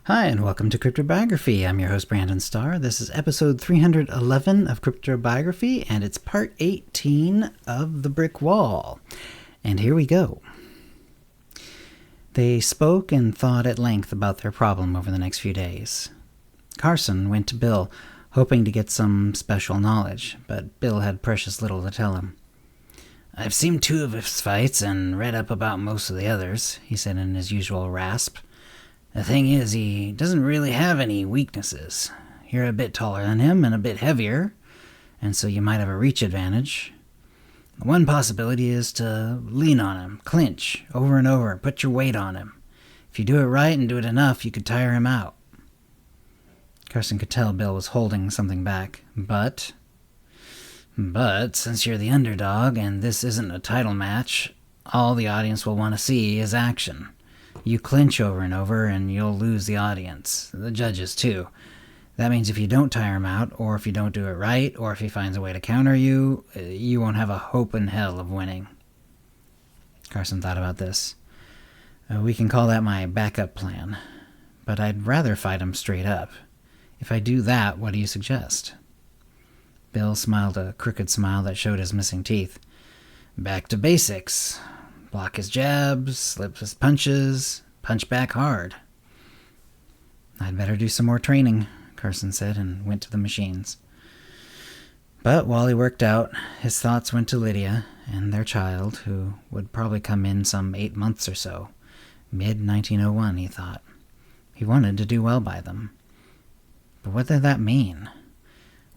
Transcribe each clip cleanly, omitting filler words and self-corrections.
Hi, and welcome to CryptoBiography. I'm your host, Brandon Starr. This is episode 311 of CryptoBiography, and it's part 18 of The Brick Wall. And here we go. They spoke and thought at length about their problem over the next few days. Carson went to Bill, hoping to get some special knowledge, but Bill had precious little to tell him. "I've seen 2 of his fights and read up about most of the others," he said in his usual rasp. "The thing is, he doesn't really have any weaknesses. You're a bit taller than him and a bit heavier, and so you might have a reach advantage. One possibility is to lean on him, clinch, over and over, put your weight on him. If you do it right and do it enough, you could tire him out." Carson could tell Bill was holding something back. But since you're the underdog and this isn't a title match, all the audience will want to see is action. You clinch over and over, and you'll lose the audience. The judges, too. That means if you don't tire him out, or if you don't do it right, or if he finds a way to counter you, you won't have a hope in hell of winning. Carson thought about this. We can call that my backup plan. But I'd rather fight him straight up. If I do that, what do you suggest? Bill smiled a crooked smile that showed his missing teeth. Back to basics. Block his jabs, slip his punches, punch back hard. "I'd better do some more training," Carson said, and went to the machines. But while he worked out, his thoughts went to Lydia and their child, who would probably come in some 8 months or so. Mid-1901, he thought. He wanted to do well by them. But what did that mean?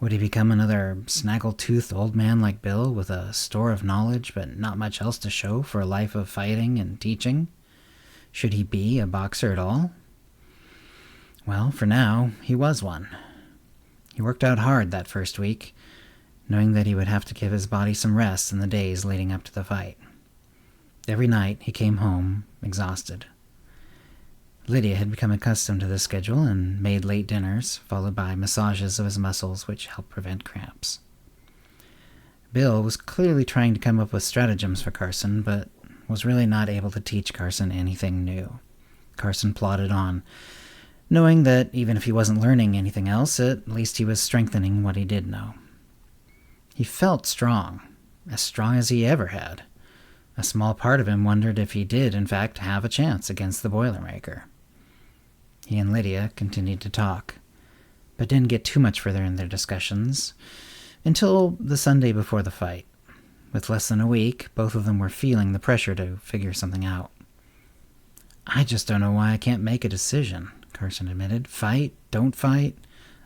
Would he become another snaggle-toothed old man like Bill, with a store of knowledge but not much else to show for a life of fighting and teaching? Should he be a boxer at all? Well, for now, he was one. He worked out hard that first week, knowing that he would have to give his body some rest in the days leading up to the fight. Every night he came home exhausted. Lydia had become accustomed to this schedule and made late dinners, followed by massages of his muscles which helped prevent cramps. Bill was clearly trying to come up with stratagems for Carson, but was really not able to teach Carson anything new. Carson plodded on, knowing that even if he wasn't learning anything else, at least he was strengthening what he did know. He felt strong as he ever had. A small part of him wondered if he did, in fact, have a chance against the Boilermaker. He and Lydia continued to talk, but didn't get too much further in their discussions until the Sunday before the fight. With less than a week, both of them were feeling the pressure to figure something out. "I just don't know why I can't make a decision," Carson admitted. "Fight, don't fight,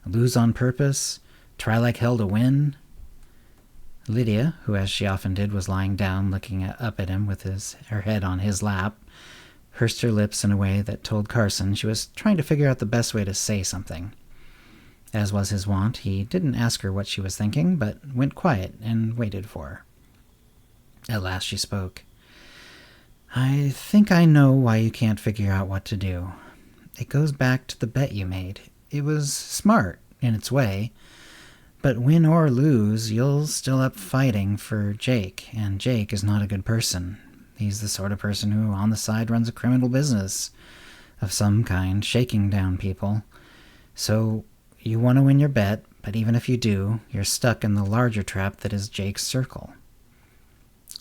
lose on purpose, try like hell to win." Lydia, who as she often did was lying down looking up at him with her head on his lap, pursed her lips in a way that told Carson she was trying to figure out the best way to say something. As was his wont, he didn't ask her what she was thinking, but went quiet and waited for her. At last she spoke. "I think I know why you can't figure out what to do. It goes back to the bet you made. It was smart, in its way. But win or lose, you'll still up fighting for Jake, and Jake is not a good person. He's the sort of person who, on the side, runs a criminal business of some kind, shaking down people. So you want to win your bet, but even if you do, you're stuck in the larger trap that is Jake's circle.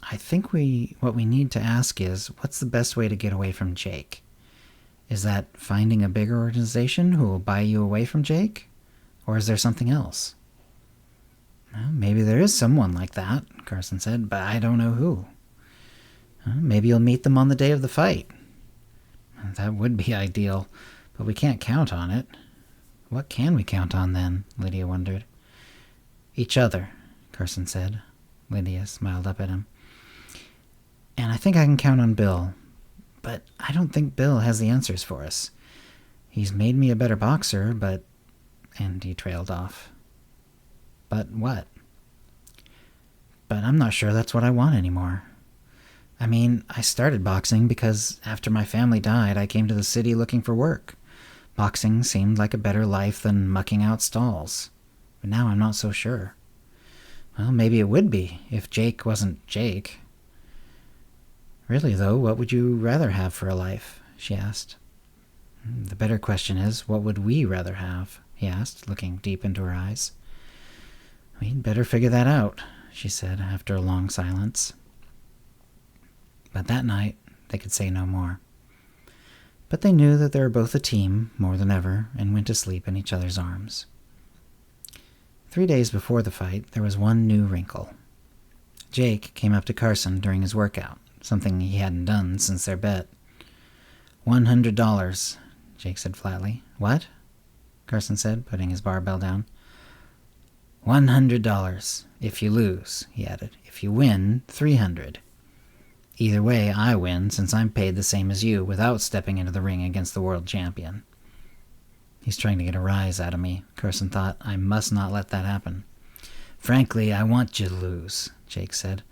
I think what we need to ask is, what's the best way to get away from Jake? Is that finding a bigger organization who will buy you away from Jake? Or is there something else?" "Well, maybe there is someone like that," Carson said, "but I don't know who." "Maybe you'll meet them on the day of the fight." "That would be ideal, but we can't count on it." "What can we count on then?" Lydia wondered. "Each other," Carson said. Lydia smiled up at him. "And I think I can count on Bill, but I don't think Bill has the answers for us. He's made me a better boxer, but..." And he trailed off. "But what?" "But I'm not sure that's what I want anymore. I mean, I started boxing because after my family died, I came to the city looking for work. Boxing seemed like a better life than mucking out stalls. But now I'm not so sure." "Well, maybe it would be, if Jake wasn't Jake." "Really, though, what would you rather have for a life?" she asked. The better question is, what would we rather have? He asked, looking deep into her eyes. We'd better figure that out, she said after a long silence. But that night, they could say no more. But they knew that they were both a team, more than ever, and went to sleep in each other's arms. 3 days before the fight, there was one new wrinkle. Jake came up to Carson during his workout, something he hadn't done since their bet. $100, Jake said flatly. What? Carson said, putting his barbell down. $100. If you lose, he added. If you win, $300. Either way, I win, since I'm paid the same as you, without stepping into the ring against the world champion. He's trying to get a rise out of me, Carson thought. I must not let that happen. Frankly, I want you to lose, Jake said.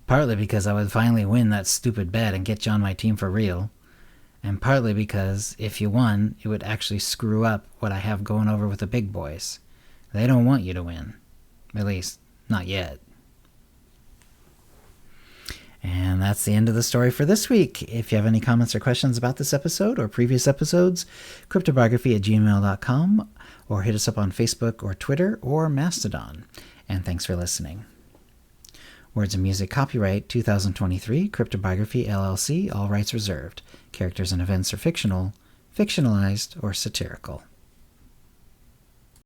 Partly because I would finally win that stupid bet and get you on my team for real. And partly because, if you won, it would actually screw up what I have going over with the big boys. They don't want you to win. At least, not yet. And that's the end of the story for this week. If you have any comments or questions about this episode or previous episodes, cryptobiography@gmail.com, or hit us up on Facebook or Twitter or Mastodon. And thanks for listening. Words and music copyright 2023, CryptoBiography LLC, all rights reserved. Characters and events are fictional, fictionalized, or satirical.